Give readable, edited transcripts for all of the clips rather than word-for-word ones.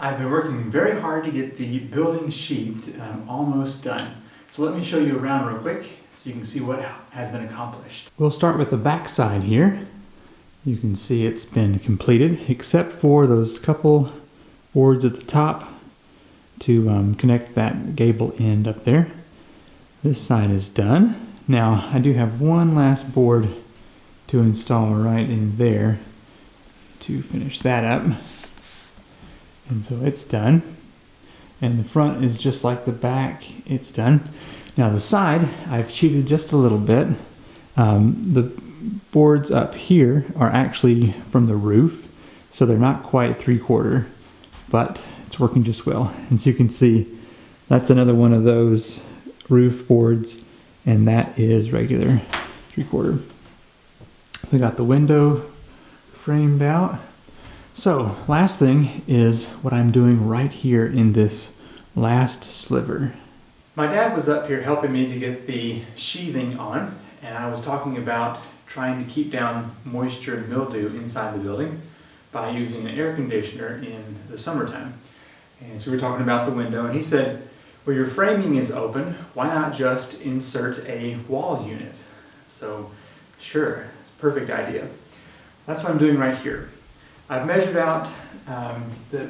I've been working very hard to get the building sheathed and I'm almost done. So let me show you around real quick so you can see what has been accomplished. We'll start with the back side here. You can see it's been completed except for those couple boards at the top to connect that gable end up there. This side is done. Now I do have one last board to install right in there to finish that up. And so it's done. And the front is just like the back, it's done. Now the side, I've cheated just a little bit. The boards up here are actually from the roof, so they're not quite 3/4, but it's working just well. And so you can see, that's another one of those roof boards, and that is regular 3/4. We got the window framed out. So last thing is what I'm doing right here in this last sliver. My dad was up here helping me to get the sheathing on, and I was talking about trying to keep down moisture and mildew inside the building by using an air conditioner in the summertime. And so we were talking about the window, and he said, well, your framing is open, why not just insert a wall unit? So sure, perfect idea. That's what I'm doing right here. I've measured out that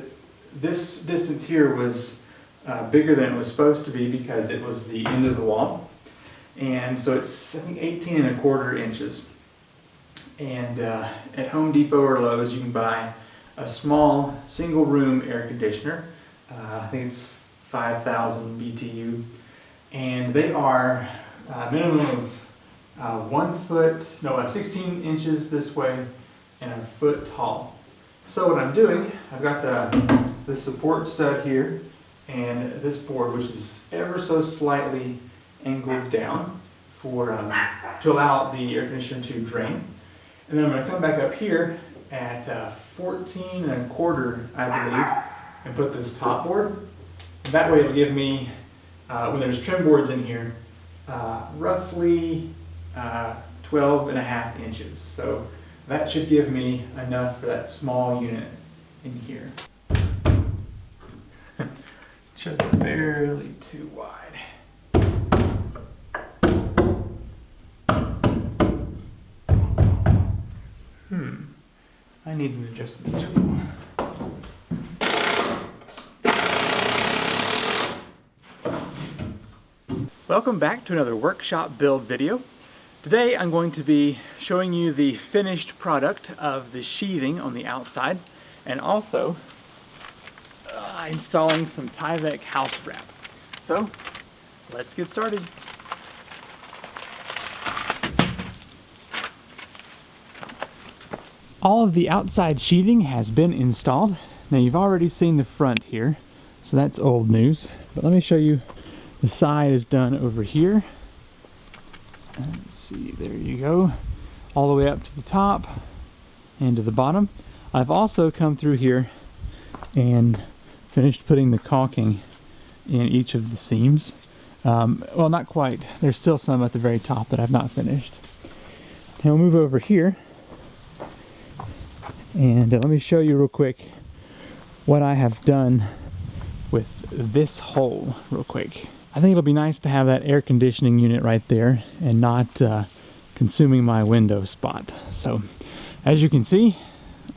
this distance here was bigger than it was supposed to be because it was the end of the wall. And so it's, I think, 18¼ inches. And at Home Depot or Lowe's you can buy a small single room air conditioner. I think it's 5,000 BTU. And they are a minimum of 16 inches this way and a foot tall. So what I'm doing, I've got the support stud here and this board, which is ever so slightly angled down for to allow the air conditioner to drain. And then I'm going to come back up here at 14¼ I believe, and put this top board. That way it'll give me, when there's trim boards in here, roughly 12½ inches. So that should give me enough for that small unit in here. Just barely too wide. I need an adjustment tool. Welcome back to another workshop build video. Today I'm going to be showing you the finished product of the sheathing on the outside and also installing some Tyvek house wrap. So let's get started. All of the outside sheathing has been installed. Now you've already seen the front here, so that's old news. But let me show you, the side is done over here. Let's see, there you go. All the way up to the top and to the bottom. I've also come through here and finished putting the caulking in each of the seams. Well, not quite. There's still some at the very top that I've not finished. Now we'll move over here. And let me show you real quick what I have done with this hole real quick. I think it'll be nice to have that air conditioning unit right there and not consuming my window spot. So as you can see,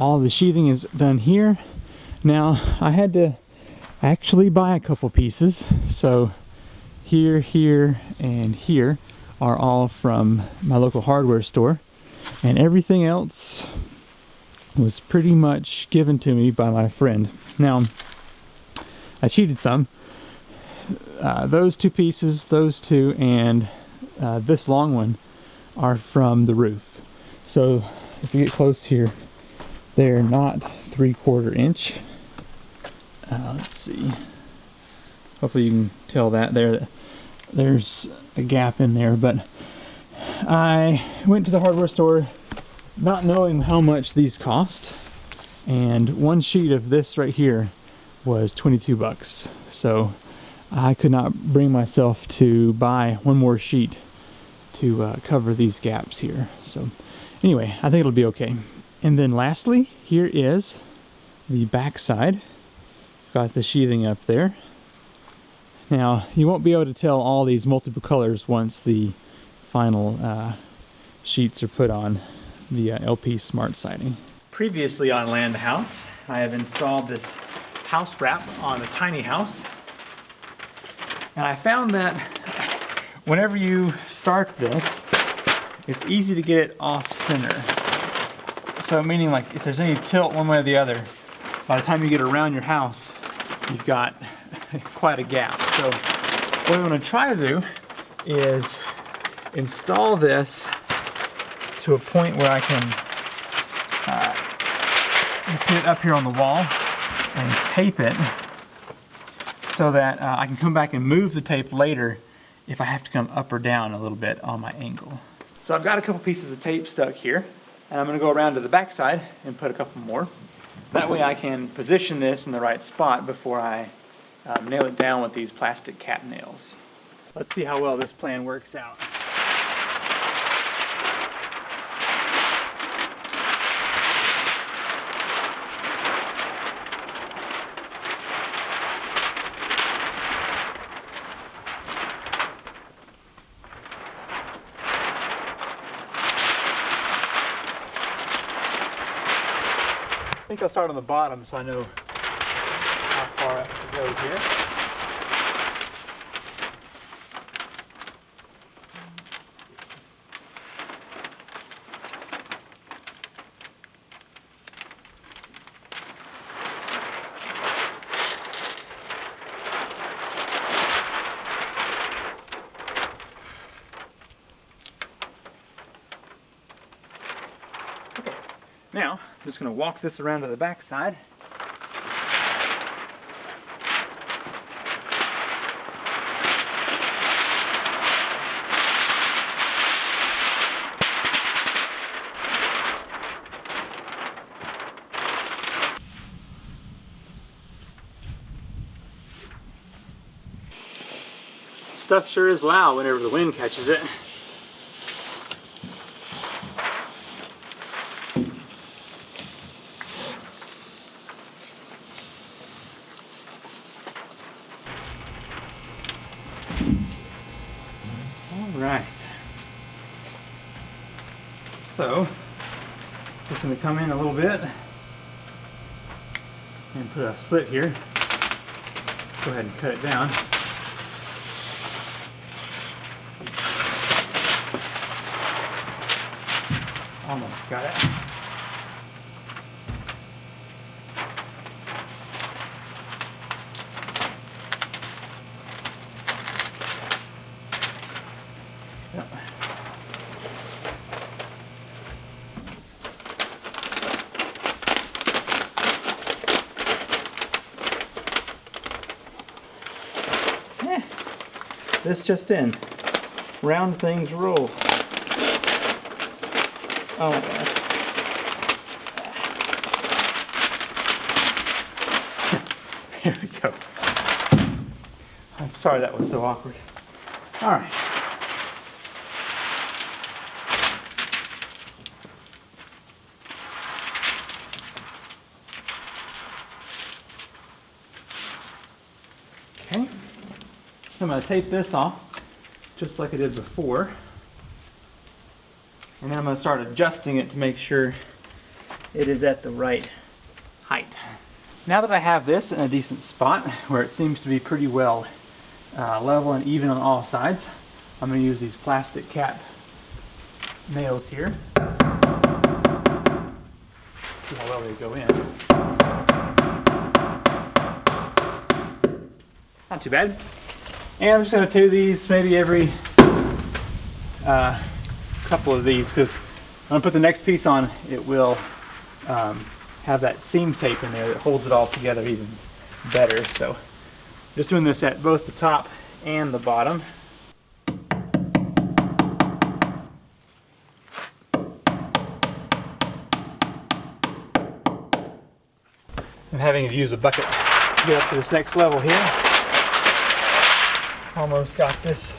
all the sheathing is done here. Now I had to actually buy a couple pieces. So here, here, and here are all from my local hardware store, and everything else was pretty much given to me by my friend. Now, I cheated some. Those two pieces, those two, and this long one are from the roof. So if you get close here, they're not 3/4 inch. Let's see. Hopefully you can tell that there's a gap in there, but I went to the hardware store not knowing how much these cost, and one sheet of this right here was 22 bucks. So I could not bring myself to buy one more sheet to cover these gaps here. So anyway, I think it'll be okay. And then lastly, here is the back side. Got the sheathing up there. Now, you won't be able to tell all these multiple colors once the final sheets are put on the LP Smart Siding. Previously on Land House, I have installed this house wrap on a tiny house. And I found that whenever you start this, it's easy to get it off center. So meaning like if there's any tilt one way or the other, by the time you get around your house, you've got quite a gap. So what I'm going to try to do is install this to a point where I can just get it up here on the wall and tape it so that I can come back and move the tape later if I have to come up or down a little bit on my angle. So I've got a couple pieces of tape stuck here, and I'm going to go around to the back side and put a couple more. That way I can position this in the right spot before I nail it down with these plastic cap nails. Let's see how well this plan works out. I think I'll start on the bottom so I know how far up to go here. Now, I'm just going to walk this around to the back side. Stuff sure is loud whenever the wind catches it. Alright, so just going to come in a little bit and put a slit here. Go ahead and cut it down. Almost got it. This just in. Round things roll. Oh my gosh. There we go. I'm sorry that was so awkward. All right. Okay. I'm going to tape this off just like I did before. And then I'm going to start adjusting it to make sure it is at the right height. Now that I have this in a decent spot where it seems to be pretty well level and even on all sides, I'm going to use these plastic cap nails here. See how well they go in. Not too bad. And I'm just going to do these maybe every couple of these, because when I put the next piece on, it will have that seam tape in there that holds it all together even better. So just doing this at both the top and the bottom. I'm having to use a bucket to get up to this next level here. Almost got this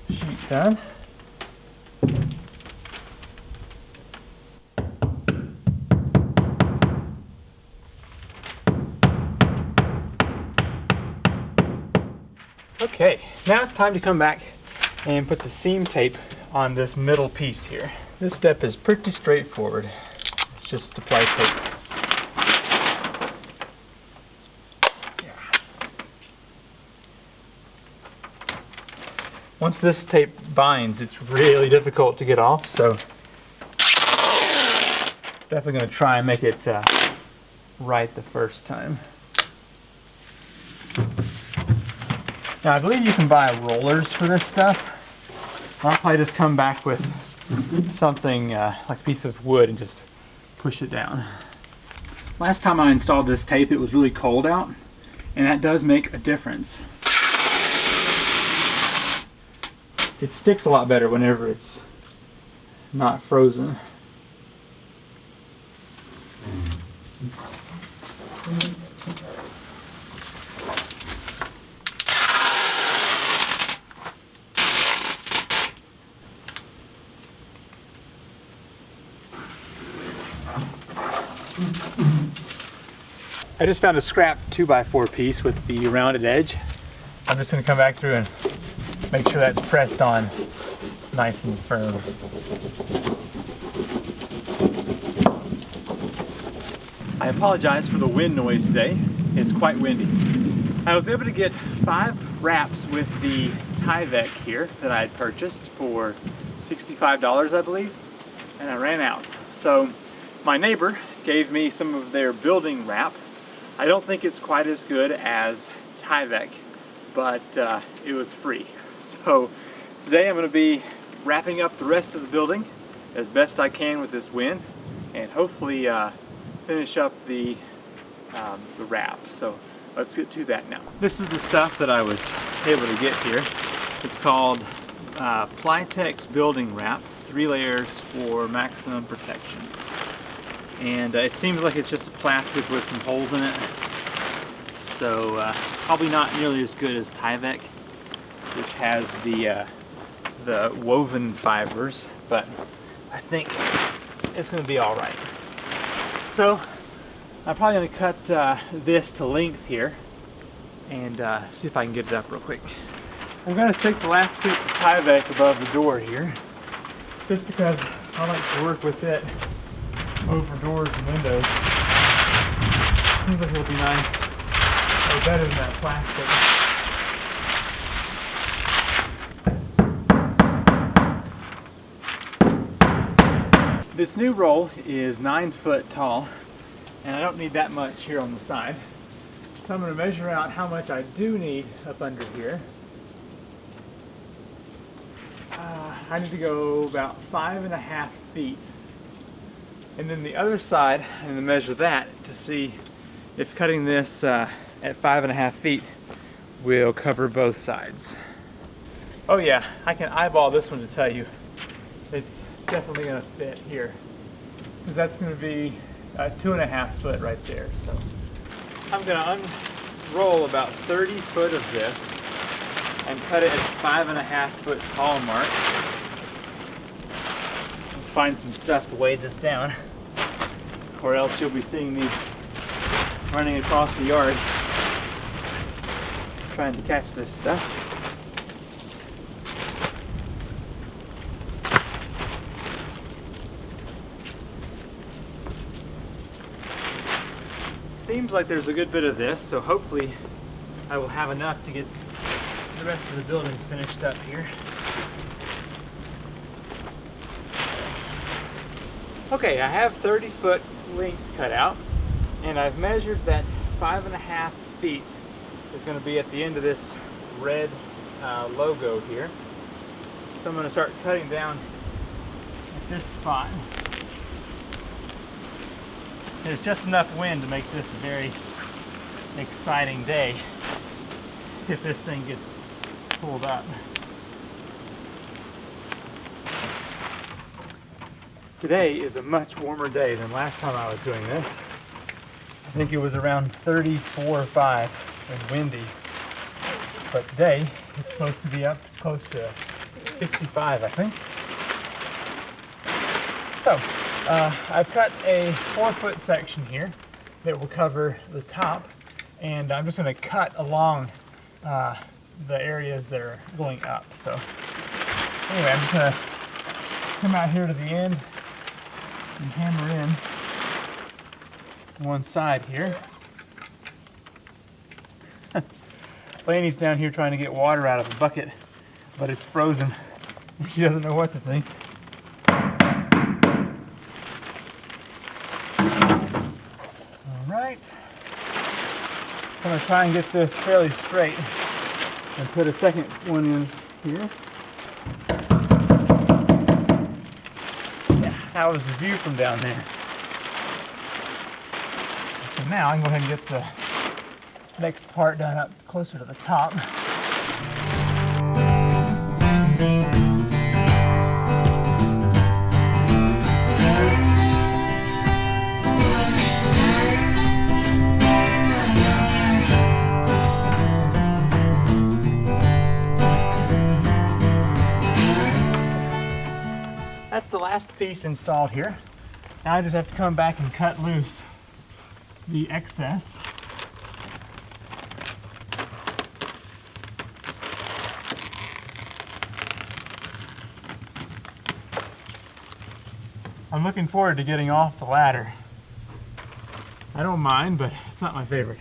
sheet done. Okay, now it's time to come back and put the seam tape on this middle piece here. This step is pretty straightforward. It's just apply tape. Once this tape binds, it's really difficult to get off, so definitely going to try and make it right the first time. Now I believe you can buy rollers for this stuff. I'll probably just come back with something like a piece of wood and just push it down. Last time I installed this tape, it was really cold out, and that does make a difference. It sticks a lot better whenever it's not frozen. I just found a scrap 2x4 piece with the rounded edge. I'm just going to come back through and make sure that's pressed on nice and firm. I apologize for the wind noise today. It's quite windy. I was able to get 5 wraps with the Tyvek here that I had purchased for $65, I believe, and I ran out. So my neighbor gave me some of their building wrap. I don't think it's quite as good as Tyvek, but it was free. So today I'm going to be wrapping up the rest of the building as best I can with this wind, and hopefully finish up the wrap. So let's get to that now. This is the stuff that I was able to get here. It's called Plytex building wrap, 3 layers for maximum protection. And it seems like it's just a plastic with some holes in it. So probably not nearly as good as Tyvek, which has the woven fibers, but I think it's going to be all right. So I'm probably going to cut this to length here and see if I can get it up real quick. I'm going to stick the last piece of Tyvek above the door here, just because I like to work with it over doors and windows. Seems like it'll be nice, or better than that plastic. This new roll is 9 foot tall, and I don't need that much here on the side. So I'm going to measure out how much I do need up under here. I need to go about 5.5 feet. And then the other side, I'm going to measure that to see if cutting this at 5.5 feet will cover both sides. Oh yeah, I can eyeball this one to tell you it's definitely going to fit here, because that's going to be 2.5 foot right there. So I'm going to unroll about 30 foot of this and cut it at 5.5 foot tall mark. Find some stuff to weigh this down, or else you'll be seeing me running across the yard trying to catch this stuff. Seems like there's a good bit of this, so hopefully I will have enough to get the rest of the building finished up here. Okay, I have 30 foot length cut out, and I've measured that 5.5 feet is going to be at the end of this red logo here. So I'm going to start cutting down at this spot. There's just enough wind to make this a very exciting day if this thing gets pulled up. Today is a much warmer day than last time I was doing this. I think it was around 34 or 5 and windy. But today it's supposed to be up close to 65, I think. So I've cut a 4-foot section here that will cover the top, and I'm just going to cut along the areas that are going up. So anyway, I'm just gonna come out here to the end and hammer in one side here. Lainey's down here trying to get water out of the bucket, but it's frozen. She doesn't know what to think. All right. I'm going to try and get this fairly straight and put a second one in here. Yeah, that was the view from down there. So now I can go ahead and get the next part done up closer to the top. That's the last piece installed here. Now I just have to come back and cut loose the excess. I'm looking forward to getting off the ladder. I don't mind, but it's not my favorite.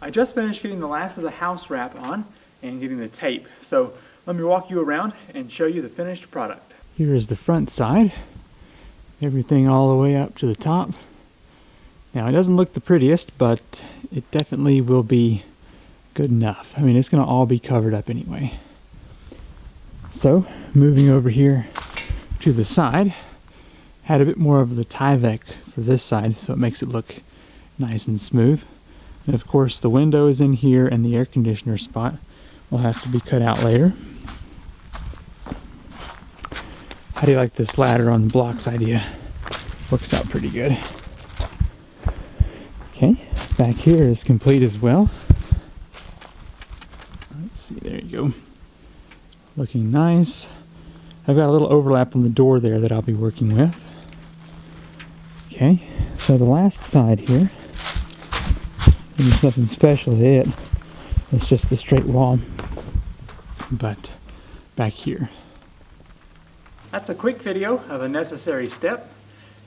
I just finished getting the last of the house wrap on and getting the tape. So let me walk you around and show you the finished product. Here is the front side. Everything all the way up to the top. Now it doesn't look the prettiest, but it definitely will be good enough. I mean, it's going to all be covered up anyway. So moving over here to the side, had a bit more of the Tyvek for this side, so it makes it look nice and smooth. And of course the window is in here, and the air conditioner spot will have to be cut out later. How do you like this ladder on the blocks idea? Works out pretty good. Okay, back here is complete as well. Let's see, there you go. Looking nice. I've got a little overlap on the door there that I'll be working with. Okay, so the last side here, there's nothing special to it. It's just the straight wall. But back here. That's a quick video of a necessary step.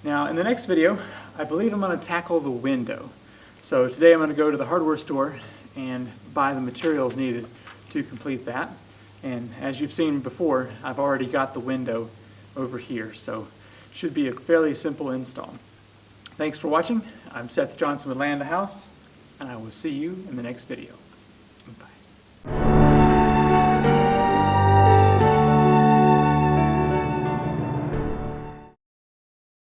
Now in the next video, I believe I'm going to tackle the window. So today I'm going to go to the hardware store and buy the materials needed to complete that. And as you've seen before, I've already got the window over here, so it should be a fairly simple install. Thanks for watching. I'm Seth Johnson with Land a House, and I will see you in the next video. Bye.